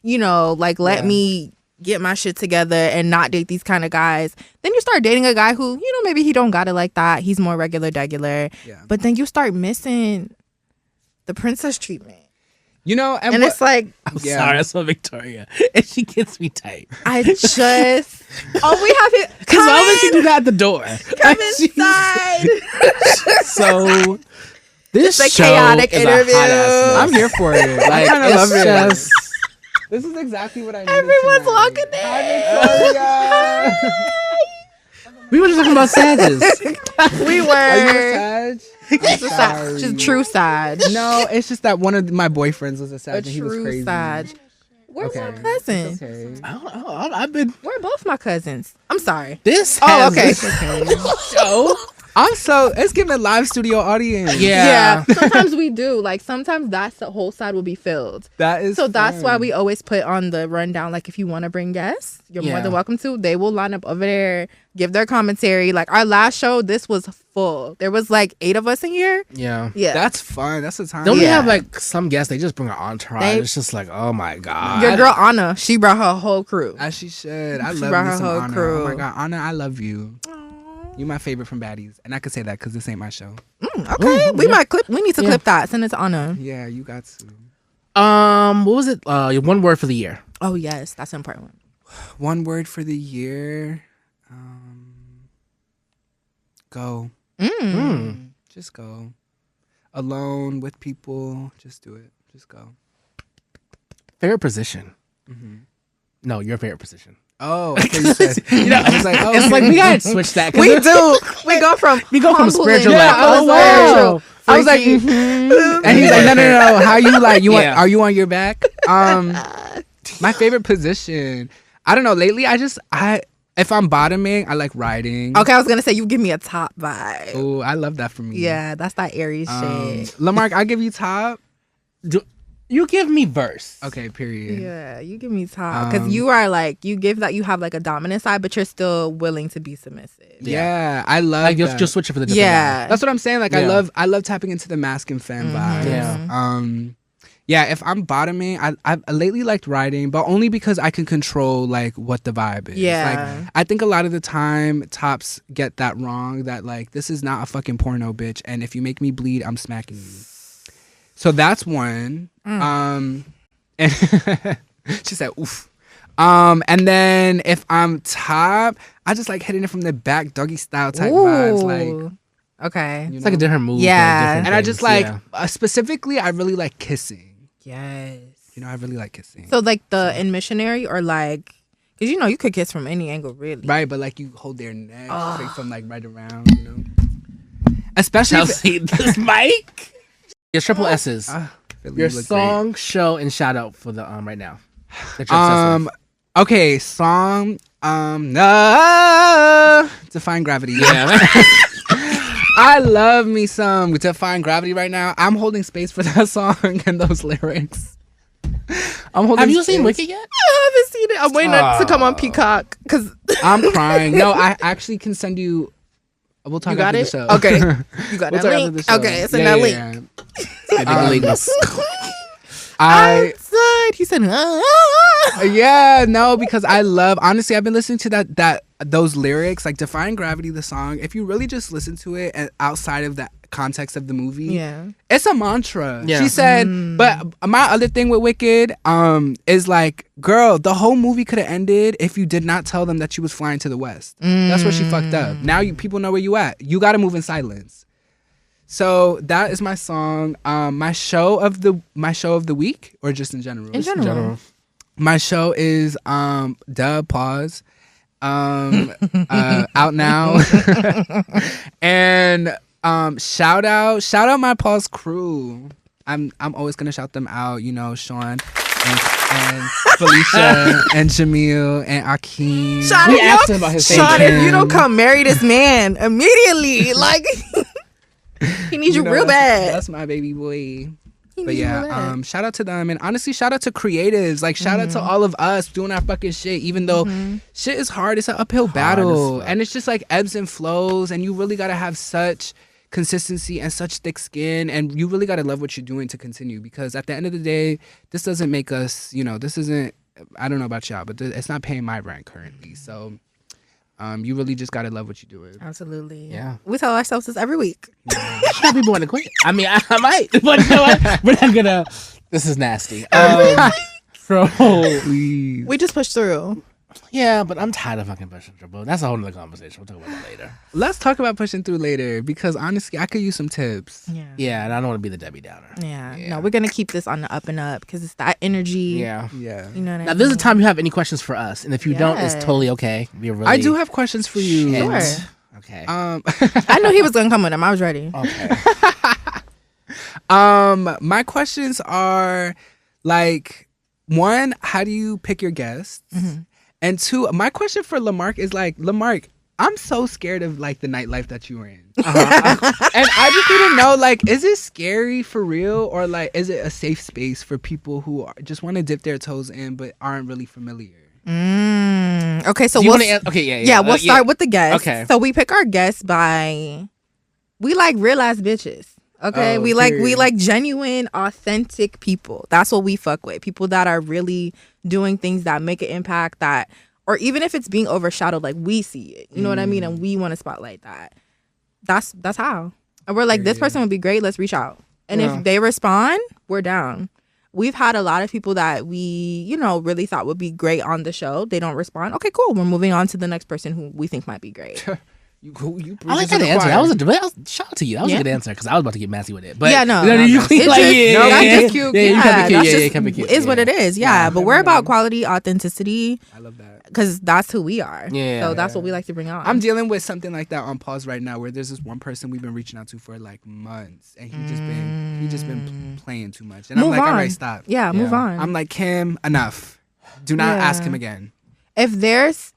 you know, like, let me get my shit together and not date these kind of guys. Then you start dating a guy who, you know, maybe he don't got it like that. He's more regular. Yeah. But then you start missing the princess treatment. You know, And it's like, I'm sorry, I saw Victoria, and she gets me tight. I just. We have it. Because why would she do that at the door? Come inside. So this It's a show chaotic is interview. a hot ass mess. I'm here for it. Like, I kind of love it's it. just- This is exactly what I needed. Everyone's tonight. walking in. Hi, Victoria. we were just talking about Sages. We Are you were. a Sag? She's a Sag. She's a true Sag. No, it's just that one of my boyfriends was a Sag A and he was true crazy. Sag. Where's my Okay. cousin? Okay. I don't know. I've been We're both my cousins. I'm sorry. this. Oh, has okay. this show. I'm so it's giving live studio audience. Yeah. Sometimes we do. Like sometimes that's the whole side will be filled. That is So that's why fun. we always put on the rundown. Like if you want to bring guests, you're more Yeah. than welcome to. They will line up over there, give their commentary. Like our last show, this was full. There was like 8 of us in here. Yeah. Yeah. That's fun. That's the time. Don't we Yeah. have like some guests? They just bring an entourage. They- It's just like, oh my god. Your girl Anna, she brought her whole crew. As she should. I She love brought me her some whole Anna. crew. Oh my god, Anna, I love you. You my favorite from Baddies, and I could say that because this ain't my show. Okay, we might clip. We need to clip that. Send it to Anna. Yeah, you got to. What was it? One word for the year. Oh yes, that's an important one. One word for the year. Go. Just go. Alone with people. Just do it. Just go. Favorite position. No, your favorite position. Oh, okay, you said. I was like, oh, It's like we gotta switch that. 'cause We it's- do. We go from from spiritual yeah, level. I was like, wow. I was like, and he's like, no. How you like? You want? Yeah. Are you on your back? My favorite position. I don't know. Lately, if I'm bottoming, I like riding. Okay, I was gonna say you give me a top vibe. Oh, I love that for me. Yeah, that's that Aries shit. Lamark, I give you top. You give me verse. Okay, period. Yeah, you give me top because you are like you give that you have like a dominant side, but you're still willing to be submissive. Yeah, I love Like that. just switch it for the different Yeah, That's what I'm saying. Like Yeah. I love tapping into the masculine femme vibes. Yeah. Yeah, if I'm bottoming, I've lately liked riding, but only because I can control like what the vibe is. Yeah. Like I think a lot of the time tops get that wrong, that like this is not a fucking porno, bitch, and if you make me bleed, I'm smacking you. So that's one. And she said, oof. And then if I'm top, I just like hitting it from the back, doggy style type vibes. Like, okay. It's like a different move. Yeah. different and I things, just like, yeah. specifically, I really like kissing. Yes. You know, I really like kissing. So like in missionary or like, because you know you could kiss from any angle really. Right, but like you hold their neck straight from like right around, you know. Especially if, Chelsea, this mic. Your triple S's. Your you look song, show, and shout out for the right now. That you're obsessed with. Okay, song. No, Define Gravity. Yeah. I love me some Define Gravity right now. I'm holding space for that song and those lyrics. I'm holding. Have you space. seen Wicked yet? I haven't seen it. I'm waiting to come on Peacock because I'm crying. No, I actually can send you. We'll talk you got after it. the show. Okay, you got We'll that talk after link. the show. Okay, it's in that link. He said, Yeah, no, because I love, honestly, I've been listening to those lyrics, like Define Gravity, the song. If you really just listen to it and outside of the context of the movie, yeah, it's a mantra. Yeah. She said, but my other thing with Wicked is like, girl, the whole movie could have ended if you did not tell them that she was flying to the West. That's where she fucked up. Now people know where you at. You got to move in silence. So that is my song. My show of the week, or just in general. in general. My show is Pause. Out now. And shout out my Pause crew. I'm always gonna shout them out, you know, Sean and Felicia and Jamil and Akeem. Sean, We asked him about his Sean, favorite. if you don't come marry this man immediately, like he needs you know, real bad. That's my baby boy. He But needs you real yeah, bad. shout out to them, and honestly, shout out to creatives. Like, shout out to all of us doing our fucking shit. Even though shit is hard, it's an uphill battle, and it's just like ebbs and flows. And you really gotta have such consistency and such thick skin, and you really gotta love what you're doing to continue. Because at the end of the day, this doesn't make us, you know, this isn't. I don't know about y'all, but it's not paying my rent currently. So, you really just gotta love what you're doing. Absolutely. Yeah. We tell ourselves this every week. Some people want to quit. I mean, I might, but you know what? We're not gonna This is nasty. We just pushed through. Yeah, but I'm tired of fucking pushing through, bro. That's a whole nother conversation. We'll talk about that later. Let's talk about pushing through later because honestly, I could use some tips. Yeah, and I don't want to be the Debbie Downer. Yeah. No, we're gonna keep this on the up and up because it's that energy. Yeah. Yeah. You know what I Now, mean? this is the time you have any questions for us, and if you don't, it's totally okay. We're really... I do have questions for you. Sure. Okay. I knew he was gonna come with them. I was ready. Okay. My questions are like, one, how do you pick your guests? And two, my question for Lamark is like, Lamark, I'm so scared of like the nightlife that you were in. And I just need to know, like, is it scary for real, or like, is it a safe space for people who just want to dip their toes in but aren't really familiar? Okay, so we'll start with the guests. Okay. So we pick our guests by we like real ass bitches. Okay. We like genuine, authentic people. That's what we fuck with. People that are really doing things that make an impact, that, or even if it's being overshadowed, like we see it. You know what I mean? And we want to spotlight that. That's how. And we're like, this person would be great. Let's reach out. And if they respond, we're down. We've had a lot of people that we, really thought would be great on the show. They don't respond. Okay, cool. We're moving on to the next person who we think might be great. You I like that answer. That was shout out to you. That was a good answer because I was about to get messy with it. But no. You It's clean like just cute. you kept it That's cute. is what it is. Yeah, but we're about quality, authenticity. I love that. Because that's who we are. Yeah. So that's what we like to bring on. I'm dealing with something like that on pause right now, where there's this one person we've been reaching out to for like months, and he just been playing too much, and Move I'm like, on. all right, stop. Yeah, move on. I'm like, Kim, enough. Do not ask him again. If there's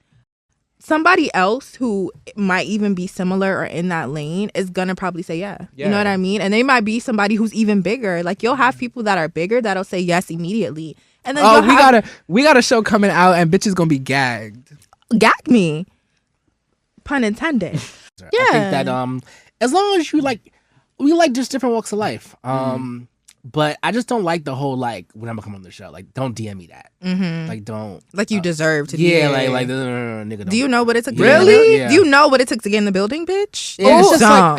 somebody else who might even be similar or in that lane, is gonna probably say yeah. You know what I mean? And they might be somebody who's even bigger. Like, you'll have people that are bigger that'll say yes immediately. And then we got a show coming out, and bitches gonna be gagged. Gag me. Pun intended. I think that as long as we like just different walks of life. But I just don't like the whole like when I'm gonna come on the show. Like, don't DM me that. Like, don't. Like, you deserve to. Yeah, like nigga. Do you know what it took? Really? Do you know what it took to get in the building, bitch? Yeah,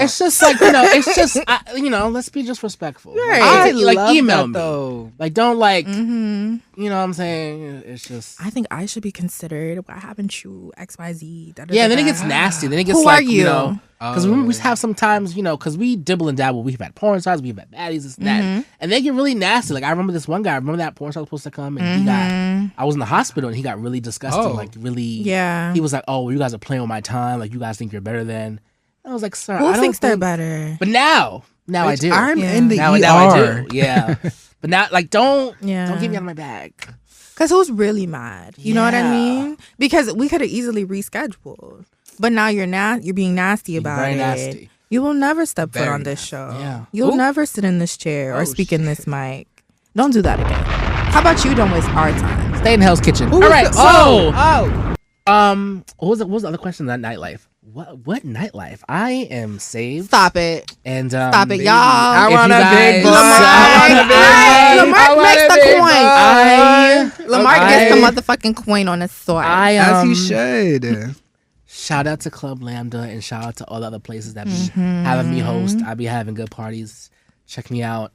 it's just like let's be just respectful. Right. I Like love email that, me. though. Like, don't like. You know what I'm saying? It's just. I think I should be considered. Why haven't you XYZ? Yeah, and then it gets nasty. Then it gets Who like, are you? Because we have sometimes, because we dibble and dabble. We've had porn stars, we've had baddies, this and that. And they get really nasty. Like, I remember this one guy, that porn star was supposed to come, and I was in the hospital, and he got really disgusted. Like, really. Yeah. He was like, oh, well, you guys are playing with my time. Like, you guys think you're better than. I was like, sir, Who I don't thinks they're think... better? But now I do. I'm in the ER. Now I do. Yeah. But now, like, don't get me out of my bag. Because who's really mad? You know what I mean? Because we could have easily rescheduled. But now you're being nasty about very it. nasty. You will never step foot Very on this show. Yeah. You'll never sit in this chair or speak in this mic. Don't do that again. How about you don't waste our time? Stay in Hell's Kitchen. All right. What was the other question? That nightlife. What nightlife? I am saved. Stop it. And Stop it, y'all. I want a big boy. Lamar makes the coin. Lamar gets the motherfucking coin on his sword. As he should. Shout out to Club Lambda and shout out to all the other places that be having me host. I be having good parties. Check me out.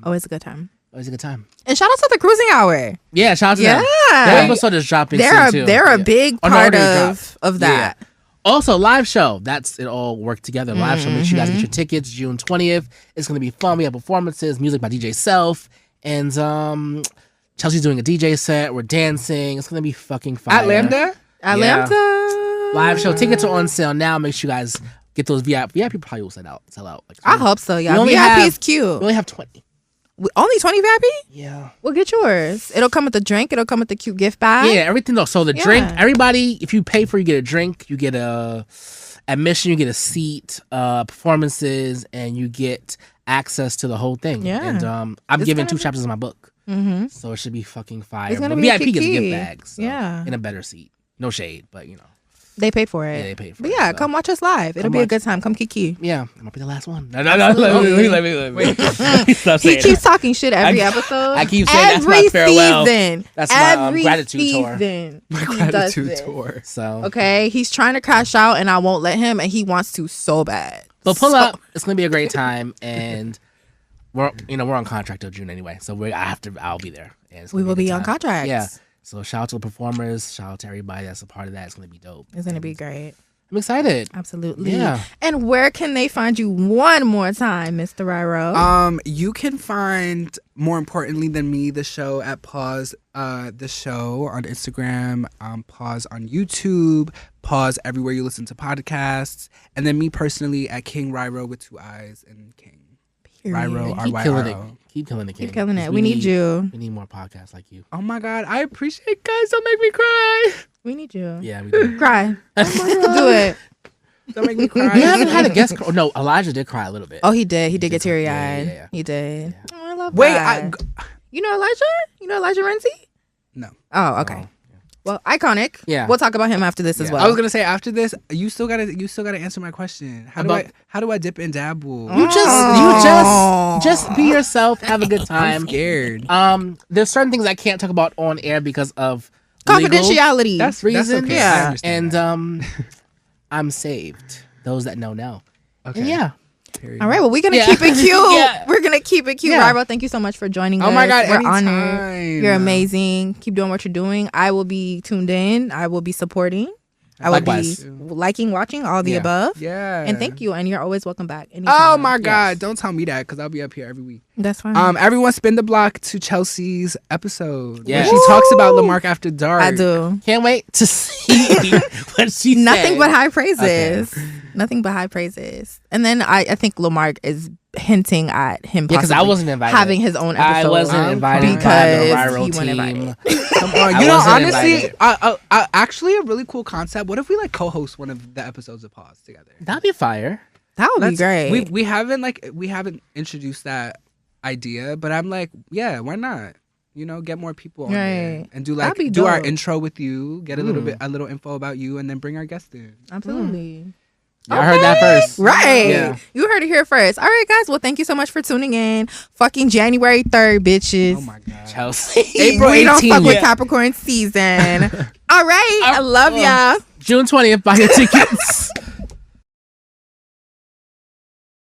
Always a good time. Always a good time. And shout out to the Cruising Hour. Yeah, shout out to them. Yeah. That episode is dropping soon too. They're a big part of that. Yeah. Also, live show. That's it all worked together. Live show. Make sure you guys get your tickets. June 20th. It's going to be fun. We have performances, music by DJ Self. And Chelsea's doing a DJ set. We're dancing. It's going to be fucking fire. At Lambda? At Lambda. Live show. Tickets are on sale now. Make sure you guys get those VIP. VIP probably will sell out. Like, I hope so, yeah. VIP is cute. We only have 20. Only 20 VIP? Yeah. Well, get yours. It'll come with the drink. It'll come with the cute gift bag. Yeah, everything though. So the drink, everybody, if you pay for it, you get a drink, you get a admission, you get a seat, performances, and you get access to the whole thing. Yeah. And I'm giving 2 chapters of my book. So it should be fucking fire. It's gonna But be VIP gets a kiki. gift bag. So, Yeah. in a better seat. No shade, but They paid for it. Yeah, they paid for but it, yeah, so. come watch us live. It'll be a good time. Come kiki. Yeah, it might be the last one. No. Let me. Stop He saying keeps talking shit every episode. I keep saying that's my farewell. Season. That's my every gratitude tour. season. My He does gratitude this. tour. So Okay, he's trying to crash out, and I won't let him, and he wants to so bad. But pull up. It's gonna be a great time, and we're on contract till June anyway, so I'll be there. And it's We gonna will a good be on time. contracts. Yeah. So shout out to the performers, shout out to everybody that's a part of that. It's gonna be dope. It's gonna be great. I'm excited. Absolutely. Yeah. And where can they find you one more time, Mr. RyRo? You can find, more importantly than me, the show at Pause the Show on Instagram, Pause on YouTube, Pause everywhere you listen to podcasts, and then me personally at King RyRo with 2 eyes and King. RyRo, Keep killing it. RyRo. Keep killing it, King. Keep killing it. 'Cause We need you. We need more podcasts like you. Oh my God, I appreciate guys. Don't make me cry. We need you. Yeah, we do. Cry. Do it. Don't make me cry. We haven't had a guest. No, Elijah did cry a little bit. Oh, he did. He did get teary eyed. Yeah. He did. Oh, I love Wait, that. You know Elijah? You know Elijah Renzi? No. Oh, okay. Well, iconic. Yeah. We'll talk about him after this as well. I was gonna say after this, you still gotta answer my question. How do I dip and dabble? You just be yourself. Have a good time. I'm scared. There's certain things I can't talk about on air because of confidentiality. That's reason. okay. Yeah. I understand And I'm saved. Those that know now. Okay. And yeah. Period. All right. Well, we're gonna Yeah. keep it cute. Yeah. We're gonna keep it cute. Yeah. RyRo, thank you so much for joining us. Oh my God, we're anytime. honored. You're amazing. Keep doing what you're doing. I will be tuned in. I will be supporting. I will Likewise. be liking, watching all the above. Yeah. And thank you. And you're always welcome back. Anytime. Oh my God! Don't tell me that because I'll be up here every week. That's fine. Everyone, spin the block to Chelsea's episode. Yeah. Where she talks about Lamark After Dark. I do. Can't wait to see what she Nothing said. but high praises. Nothing but high praises. And then I think Lamarck is hinting at him Yeah, because I possibly wasn't invited. having his own episode. I wasn't invited because by the RyRo he wasn't team. invited. Come on. I You know, wasn't honestly, invited. actually, a really cool concept. What if we like co-host one of the episodes of Pause together? That'd be fire. That would be great. We haven't introduced that idea, but I'm like, yeah, why not? You know, get more people on there Right. and do That'd be our dope. intro with you, get a little info about you, and then bring our guest in. Absolutely. I heard that first. Right. Yeah. You heard it here first. All right, guys. Well, thank you so much for tuning in. Fucking January 3rd, bitches. Oh my God. Chelsea. April We don't 18th. fuck with Capricorn season. All right. I love y'all. June 20th. Buy your tickets.